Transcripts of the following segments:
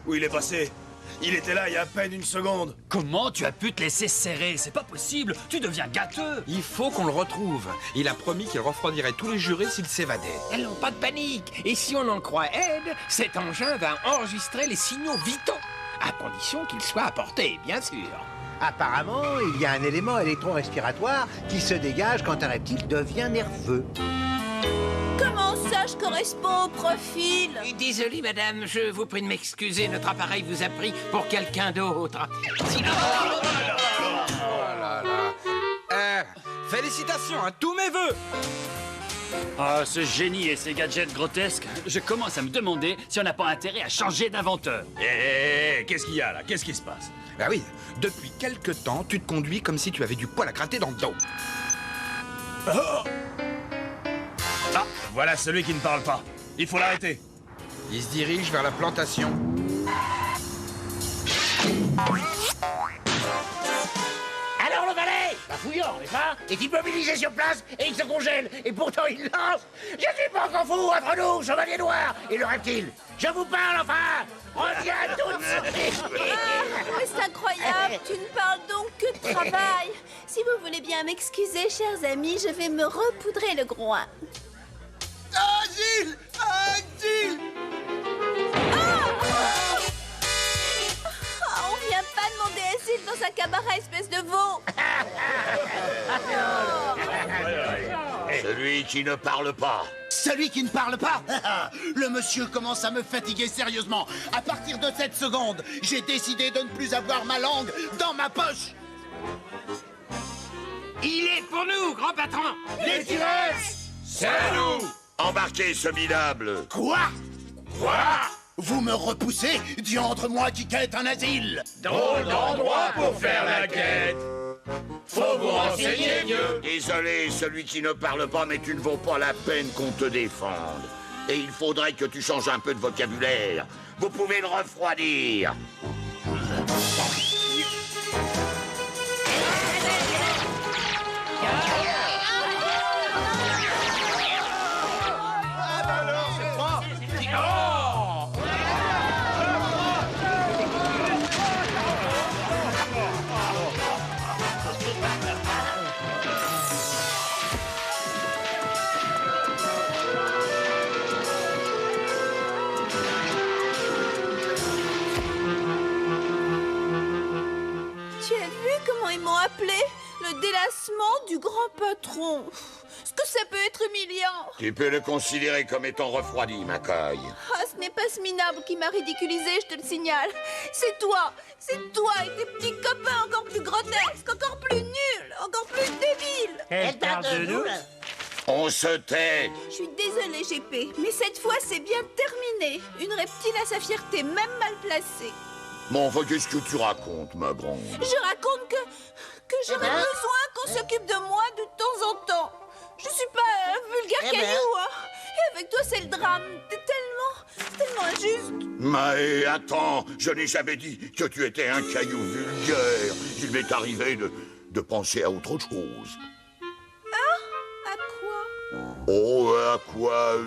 Où il est passé? Il était là il y a à peine une seconde. Comment tu as pu te laisser serrer? C'est pas possible, tu deviens gâteux. Il faut qu'on le retrouve. Il a promis qu'il refroidirait tous les jurés s'il s'évadait. Alors, pas de panique. Et si on en croit Ed, cet engin va enregistrer les signaux vitaux. À condition qu'il soit apporté, bien sûr. Apparemment, il y a un élément électro-respiratoire qui se dégage quand un reptile devient nerveux. Comment ça, je corresponds au profil? Désolé, madame, je vous prie de m'excuser. Notre appareil vous a pris pour quelqu'un d'autre. Sinon... Oh là là. Félicitations, à tous mes vœux. Ah, ce génie et ces gadgets grotesques. Je commence à me demander si on n'a pas intérêt à changer d'inventeur. Qu'est-ce qu'il y a là? Qu'est-ce qui se passe? Bah oui, depuis quelque temps, tu te conduis comme si tu avais du poil à gratter dans le dos. Ah, voilà celui qui ne parle pas. Il faut l'arrêter. Il se dirige vers la plantation. Alors le valet, bafouillant, n'est-ce pas? Est immobilisé sur place et il se congèle. Et pourtant il lance. Je suis pas encore fou entre nous, chevalier noir et le reptile. Je vous parle enfin. Reviens tout de suite. Mais c'est incroyable, tu ne parles donc que de travail. Si vous voulez bien m'excuser, chers amis, je vais me repoudrer le groin. Agile! Agile! On vient pas demander asile dans un cabaret, espèce de veau. Celui qui ne parle pas. Celui qui ne parle pas. Le monsieur commence à me fatiguer sérieusement. À partir de cette seconde, j'ai décidé de ne plus avoir ma langue dans ma poche. Il est pour nous, grand patron. Les T-Rex, c'est nous. Embarquez ce minable. Quoi? Vous me repoussez, diantre moi qui quête un asile. Drôle d'endroit pour faire la quête. Faut vous renseigner, vieux. Désolé, celui qui ne parle pas, mais tu ne vaux pas la peine qu'on te défende. Et il faudrait que tu changes un peu de vocabulaire. Vous pouvez le refroidir. Tu as vu comment ils m'ont appelé? Le délassement du grand patron. Est-ce que ça peut être humiliant? Tu peux le considérer comme étant refroidi, Macoy. Ah, ce n'est pas ce minable qui m'a ridiculisé, je te le signale. C'est toi et tes petits copains encore plus grotesques, encore plus nuls, encore plus débiles. Elle parle de nous, là. On se tait. Je suis désolée, GP, mais cette fois, c'est bien terminé. Une reptile à sa fierté, même mal placée. Bon, enfin, qu'est-ce que tu racontes, ma grande? Je raconte que j'aurais besoin qu'on s'occupe de moi de temps en temps. Je suis pas un vulgaire caillou, hein. Et avec toi, c'est le drame. C'est tellement injuste. Mais attends, je n'ai jamais dit que tu étais un caillou vulgaire. Il m'est arrivé de penser à autre chose. Ah, à quoi? Oh, à quoi?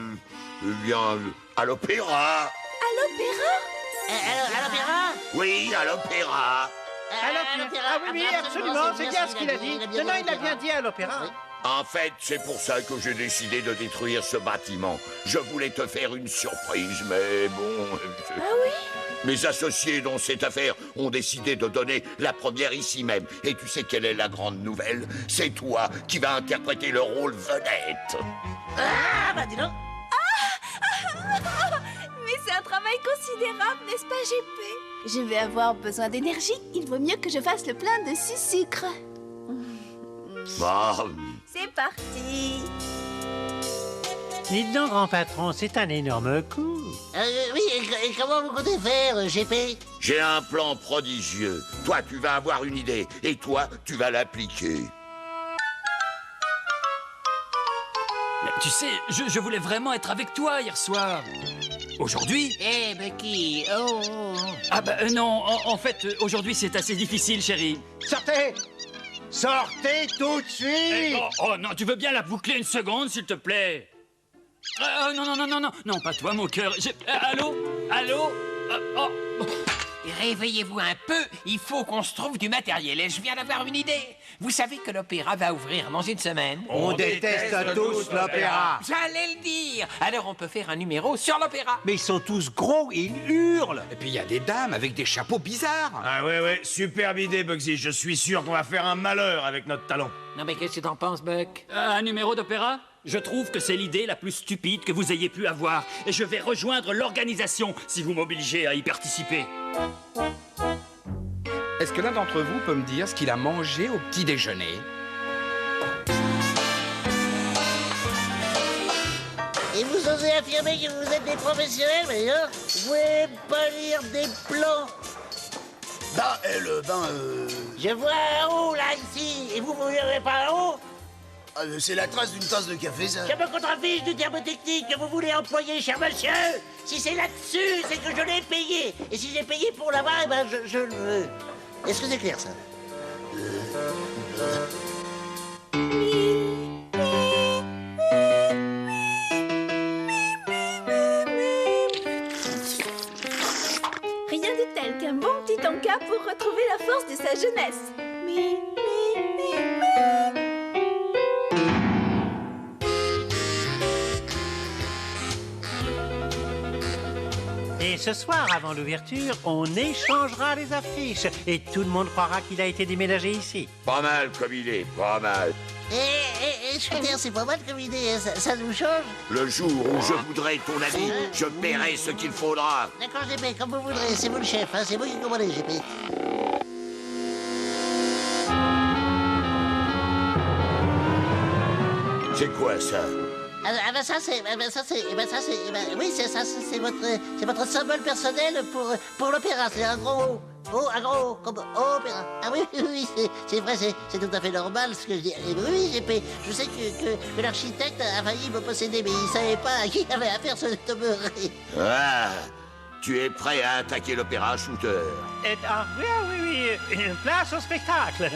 Eh bien, à l'opéra. À l'opéra? À l'opéra? Oui, à l'opéra. Ah oui, absolument, c'est bien ce qu'il a dit. Non, il a bien dit à l'opéra. En fait, c'est pour ça que j'ai décidé de détruire ce bâtiment. Je voulais te faire une surprise, mais bon... Ah oui? Mes associés dans cette affaire ont décidé de donner la première ici même. Et tu sais quelle est la grande nouvelle? C'est toi qui vas interpréter le rôle vedette. Ah, bah dis donc. Mais c'est un travail considérable, n'est-ce pas, GP? Je vais avoir besoin d'énergie. Il vaut mieux que je fasse le plein de sucre. Bah, C'est parti. Dites donc, grand patron, c'est un énorme coup. Oui, et comment vous comptez faire, GP? j'ai un plan prodigieux. Toi, tu vas avoir une idée. Et toi, tu vas l'appliquer. Tu sais, je voulais vraiment être avec toi hier soir. Aujourd'hui? Eh, Bucky, Ah bah non, en fait, aujourd'hui c'est assez difficile, chérie. Sortez! Sortez tout de suite! Oh non, tu veux bien la boucler une seconde, s'il te plaît? Non, pas toi, mon cœur. Allô? Réveillez-vous un peu, il faut qu'on se trouve du matériel et je viens d'avoir une idée. Vous savez que l'opéra va ouvrir dans une semaine? On déteste tous l'opéra. J'allais le dire. Alors on peut faire un numéro sur l'opéra. Mais ils sont tous gros, ils hurlent. Et puis il y a des dames avec des chapeaux bizarres. Ah ouais, superbe idée, Bugsy. Je suis sûr qu'on va faire un malheur avec notre talent. Non mais qu'est-ce que t'en penses, Buck? Un numéro d'opéra? Je trouve que c'est l'idée la plus stupide que vous ayez pu avoir. Et je vais rejoindre l'organisation si vous m'obligez à y participer. Est-ce que l'un d'entre vous peut me dire ce qu'il a mangé au petit déjeuner? Et vous osez affirmer que vous êtes des professionnels, mais hein, vous pouvez pas lire des plans. Je vois un haut, là, ici, et vous verrez pas un haut. C'est la trace d'une tasse de café, ça. Je me contrefiche du terme technique que vous voulez employer, cher monsieur. Si c'est là-dessus, c'est que je l'ai payé. Et si j'ai payé pour l'avoir, eh ben je le veux. Est-ce que c'est clair, ça? Rien de tel qu'un bon petit encas pour retrouver la force de sa jeunesse. Et ce soir, avant l'ouverture, on échangera les affiches. Et tout le monde croira qu'il a été déménagé ici. Pas mal comme idée, pas mal. Je veux dire, c'est pas mal comme idée, hein, ça nous change. Le jour où je voudrais ton avis, je paierai ce qu'il faudra. D'accord, GP, comme vous voudrez, c'est vous le chef, hein, c'est vous qui commandez, GP. C'est quoi ça? Oui, c'est votre symbole personnel pour l'opéra. C'est un gros O, comme opéra. Ah oui, c'est vrai, c'est tout à fait normal ce que je dis. Et oui, GP, je sais que l'architecte a failli me posséder, mais il savait pas à qui il avait affaire, ce demeuré. Ah, tu es prêt à attaquer l'opéra, Shooter? Oui, une place au spectacle.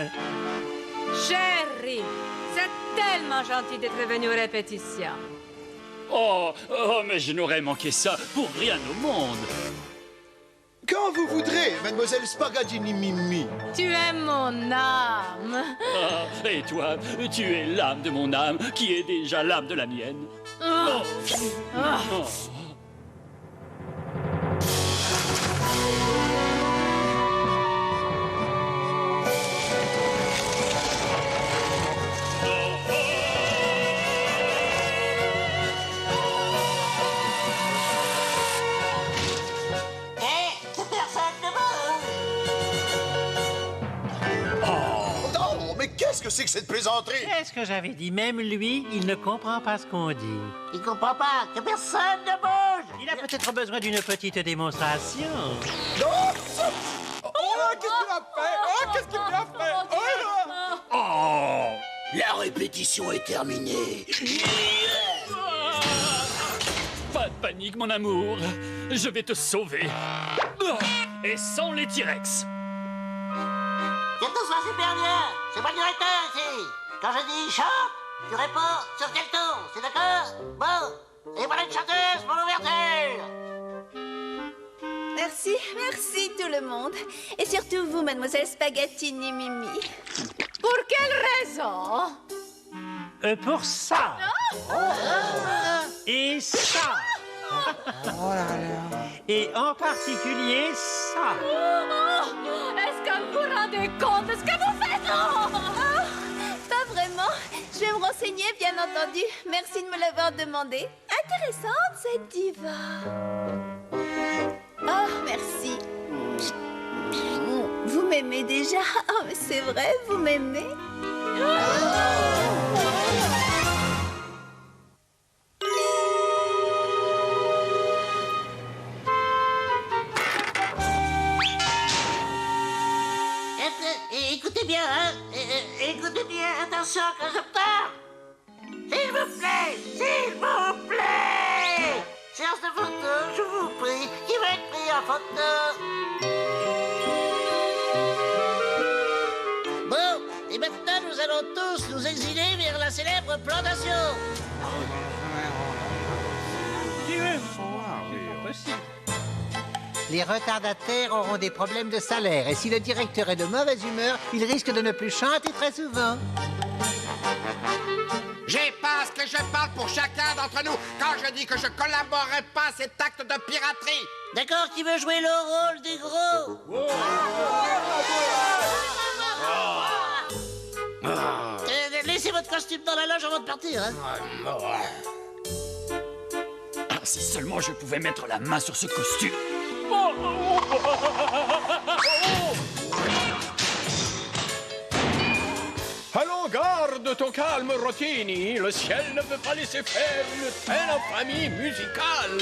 Chérie, c'est tellement gentil d'être venu aux répétitions. Oh, mais je n'aurais manqué ça pour rien au monde. Quand vous voudrez, mademoiselle Spaghettini Mimi. Tu es mon âme. Ah, et toi, tu es l'âme de mon âme, qui est déjà l'âme de la mienne. Oh. Oh. Qu'est-ce que c'est que cette plaisanterie? Qu'est-ce que j'avais dit? Même lui, il ne comprend pas ce qu'on dit. Il comprend pas, que personne ne bouge. Il a peut-être besoin d'une petite démonstration. Non! Qu'est-ce qu'il a fait? Oh! La répétition est terminée. Pas de panique, mon amour. Je vais te sauver. Et sans les T-Rex. Que tout soit super bien. C'est moi le directeur ici. Quand je dis chante, tu réponds sur quel ton, c'est d'accord? Bon, et voilà une chanteuse pour l'ouverture. Merci tout le monde. Et surtout vous, mademoiselle Spaghettini Mimi. Pour quelle raison? Pour ça. Et ça. Et en particulier ça. Est-ce que vous vous rendez compte de ce que vous faites? Pas vraiment. Je vais me renseigner, bien entendu. Merci de me l'avoir demandé. Intéressante, cette diva. Oh, merci. Vous m'aimez déjà? Oh, mais c'est vrai, vous m'aimez? Écoutez bien, hein? Écoutez bien, attention quand je pars. S'il vous plaît, s'il vous plaît. Séance de photo, je vous prie. Qui va être pris en photo? Bon, et maintenant nous allons tous nous exiler vers la célèbre plantation. Les retardataires auront des problèmes de salaire. Et si le directeur est de mauvaise humeur, il risque de ne plus chanter très souvent. J'ai pas ce que je parle pour chacun d'entre nous quand je dis que je collaborerai pas à cet acte de piraterie. D'accord, qui veut jouer le rôle du gros? Laissez votre costume dans la loge avant de partir, hein. Ah, si seulement je pouvais mettre la main sur ce costume. Allons, garde ton calme, Rotini. Le ciel ne peut pas laisser faire une telle infamie musicale.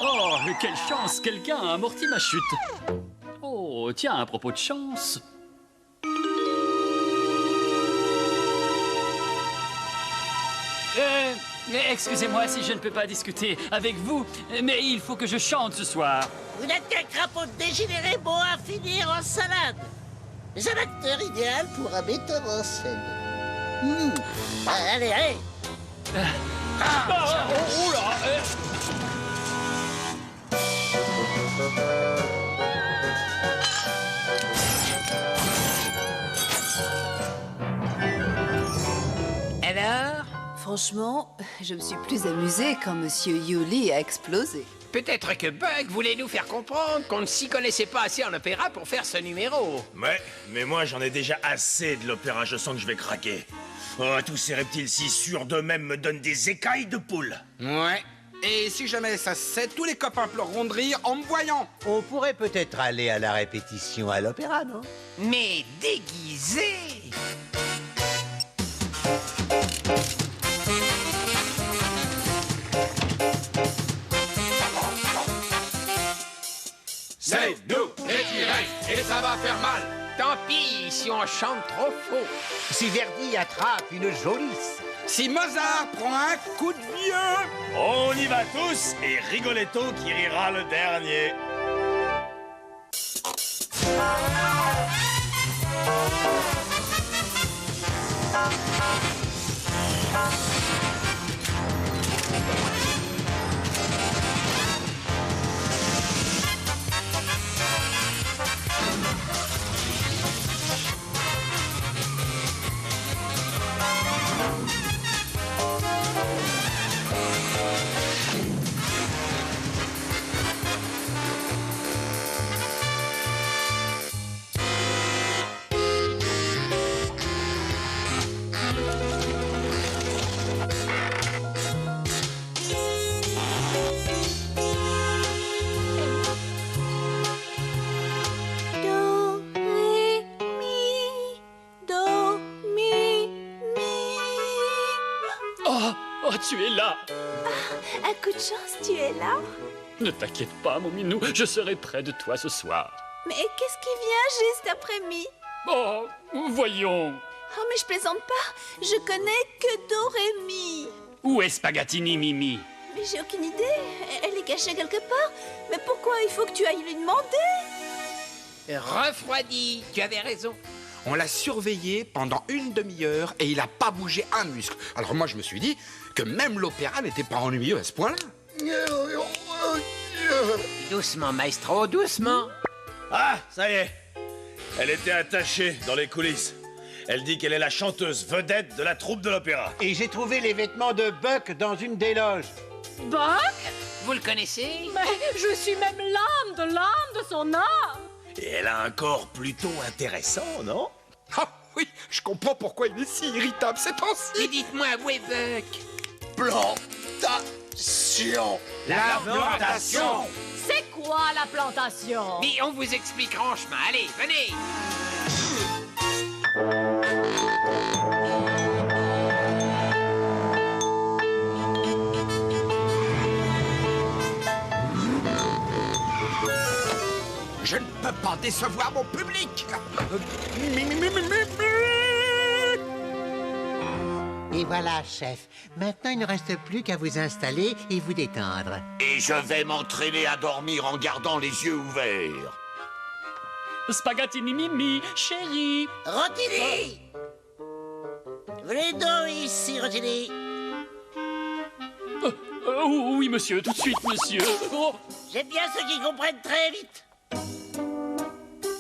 Oh, mais quelle chance, quelqu'un a amorti ma chute. Oh, tiens, à propos de chance. Excusez-moi si je ne peux pas discuter avec vous, mais il faut que je chante ce soir. Vous n'êtes qu'un crapaud dégénéré bon à finir en salade. Mais un acteur idéal pour un metteur en scène. Allez, allez. Alors? Franchement, je me suis plus amusée quand Monsieur Yuli a explosé. Peut-être que Buck voulait nous faire comprendre qu'on ne s'y connaissait pas assez en opéra pour faire ce numéro. Ouais, mais moi j'en ai déjà assez de l'opéra, je sens que je vais craquer. Oh, tous ces reptiles si sûrs d'eux-mêmes me donnent des écailles de poule. Ouais. Et si jamais ça se sait, tous les copains pleureront de rire en me voyant. On pourrait peut-être aller à la répétition à l'opéra, non? Mais déguisé. C'est nous, les T-Rex, et ça va faire mal. Tant pis si on chante trop faux. Si Verdi attrape une jolisse. Si Mozart prend un coup de vieux. On y va tous, et Rigoletto qui rira le dernier. Oh, tu es là. Ah, un coup de chance, tu es là? Ne t'inquiète pas, mon minou, je serai près de toi ce soir. Mais qu'est-ce qui vient juste après-midi? Oh, voyons. Oh, mais je plaisante pas. Je connais que Do, Ré, Mi. Où est Spagatini, Mimi? Mais j'ai aucune idée. Elle est cachée quelque part. Mais pourquoi il faut que tu ailles lui demander? Refroidi, tu avais raison. On l'a surveillé pendant une demi-heure et il a pas bougé un muscle. Alors moi je me suis dit que même l'opéra n'était pas ennuyeux à ce point-là. Doucement, maestro, doucement. Ah, ça y est. Elle était attachée dans les coulisses. Elle dit qu'elle est la chanteuse vedette de la troupe de l'opéra. Et j'ai trouvé les vêtements de Buck dans une des loges. Buck? Vous le connaissez? Mais je suis même l'âme de son âme. Et elle a un corps plutôt intéressant, non? Ah oui, je comprends pourquoi il est si irritable ces temps-ci. Mais dites-moi, où est Buck? Plantation. La plantation. C'est quoi la plantation? Mais on vous expliquera en chemin. Allez, venez. Je ne peux pas décevoir mon public. Et voilà, chef. Maintenant, il ne reste plus qu'à vous installer et vous détendre. Et je vais m'entraîner à dormir en gardant les yeux ouverts. Spagatini, Mimi, chérie. Rotini! Venez donc ici, Rotini. Oui, monsieur, tout de suite, monsieur. Oh. J'aime bien ceux qui comprennent très vite.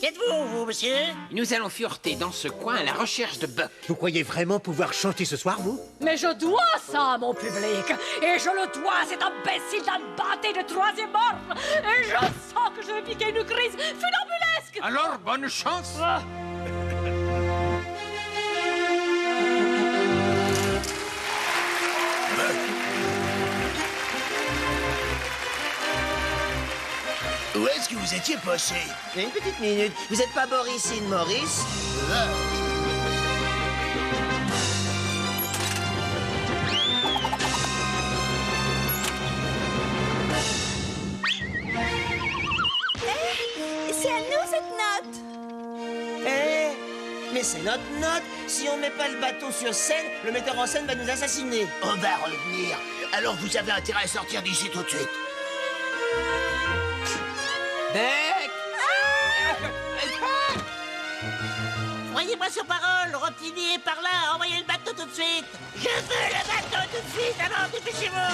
Qu'êtes-vous, vous, monsieur? Nous allons fureter dans ce coin à la recherche de Buck. Vous croyez vraiment pouvoir chanter ce soir, vous? Mais je dois ça à mon public. Et je le dois à cet imbécile d'un bâté de 3e ordre. Et je sens que je vais piquer une crise funambulesque. Alors, bonne chance. Où est-ce que vous étiez passé? Une petite minute. Vous êtes pas Borisine Maurice? C'est à nous cette note. Eh, mais c'est notre note. Si on met pas le bateau sur scène, le metteur en scène va nous assassiner. On va revenir. Alors vous avez intérêt à sortir d'ici tout de suite. Beck! Croyez-moi sur parole, Rotini est par là, envoyez le bateau tout de suite. Je veux le bateau tout de suite, alors dépêchez-vous.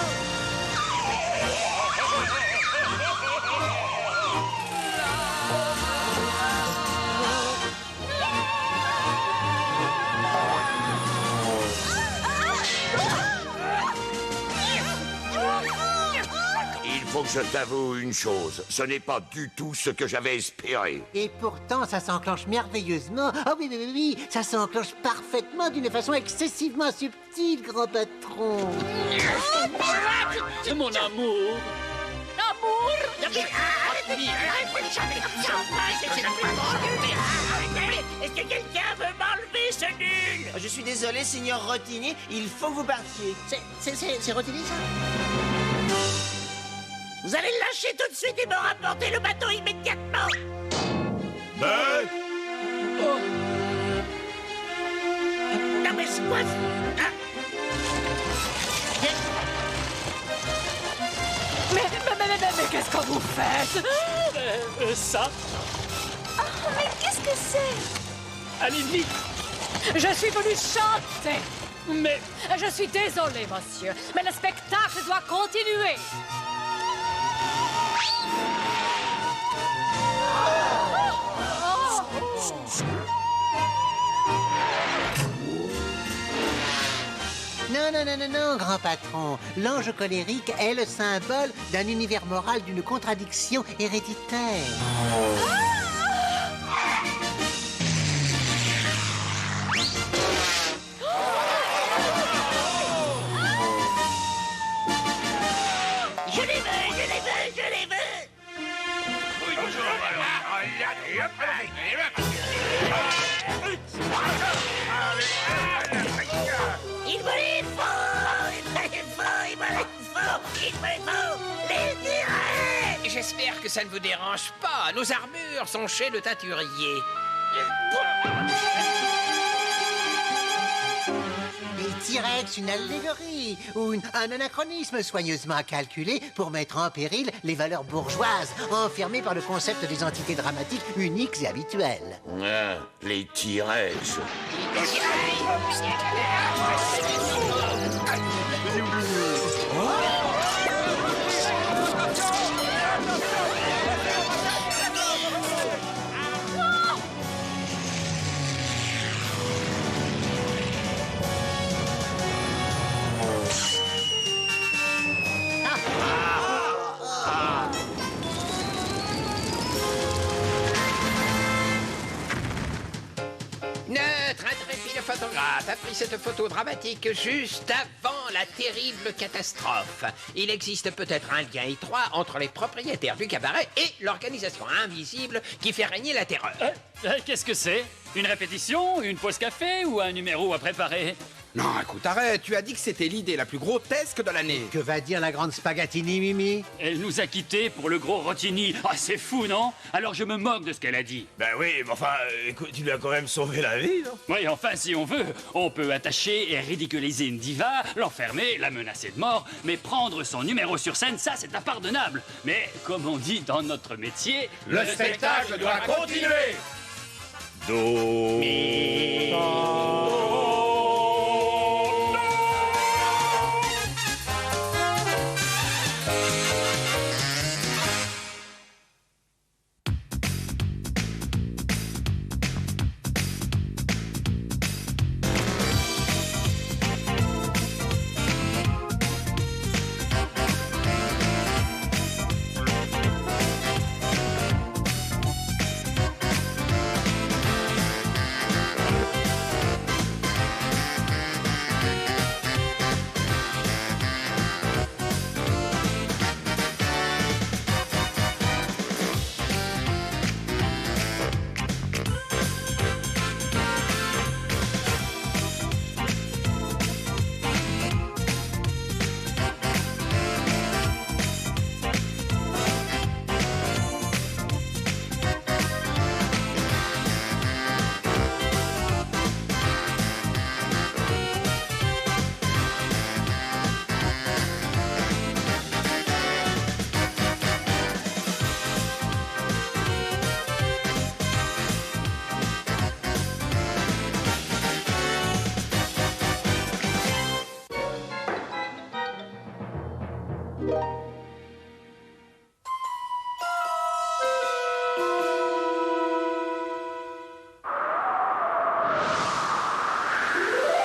Il faut que je t'avoue une chose. Ce n'est pas du tout ce que j'avais espéré. Et pourtant, ça s'enclenche merveilleusement. Ah oui, oui, oui, oui, ça s'enclenche parfaitement d'une façon excessivement subtile, grand patron. Mon amour. Amour. Arrêtez de chanter comme ça. C'est arrêtez. Est-ce que quelqu'un veut m'enlever ce nul? Je suis désolé, Signor Rotini, il faut que vous partiez. C'est Rotini, ça? Vous allez le lâcher tout de suite et me rapporter le bateau immédiatement. Buck! Non mais c'est quoi? Mais qu'est-ce que vous faites? Ça, Mais qu'est-ce que c'est? allez vite. Je suis venue chanter. Mais Je suis désolée, monsieur, mais le spectacle doit continuer. Non, non, non, non, non, grand patron. L'ange colérique est le symbole d'un univers moral d'une contradiction héréditaire. Je les veux, je les veux, je les veux. Il me les faut, il me les faut, il me les faut, il me les faut, les dirais. J'espère que ça ne vous dérange pas. Nos armures sont chez le teinturier. Les T-Rex, une allégorie ou un anachronisme soigneusement calculé pour mettre en péril les valeurs bourgeoises, enfermées par le concept des entités dramatiques uniques et habituelles. Ah, les T-Rex. Notre intrépide photographe a pris cette photo dramatique juste avant la terrible catastrophe. Il existe peut-être un lien étroit entre les propriétaires du cabaret et l'organisation invisible qui fait régner la terreur. Qu'est-ce que c'est? Une répétition? Une pause café? Ou un numéro à préparer? Non, écoute, arrête, tu as dit que c'était l'idée la plus grotesque de l'année. Que va dire la grande Spagatini, Mimi? Elle nous a quittés pour le gros Rotini. Ah, c'est fou, non? Alors je me moque de ce qu'elle a dit. Ben oui, mais enfin, écoute, tu lui as quand même sauvé la vie, non? Oui, enfin, si on veut, on peut attacher et ridiculiser une diva, l'enfermer, la menacer de mort, mais prendre son numéro sur scène, ça, c'est impardonnable. Mais, comme on dit dans notre métier... Le spectacle doit continuer! Do... Thank you.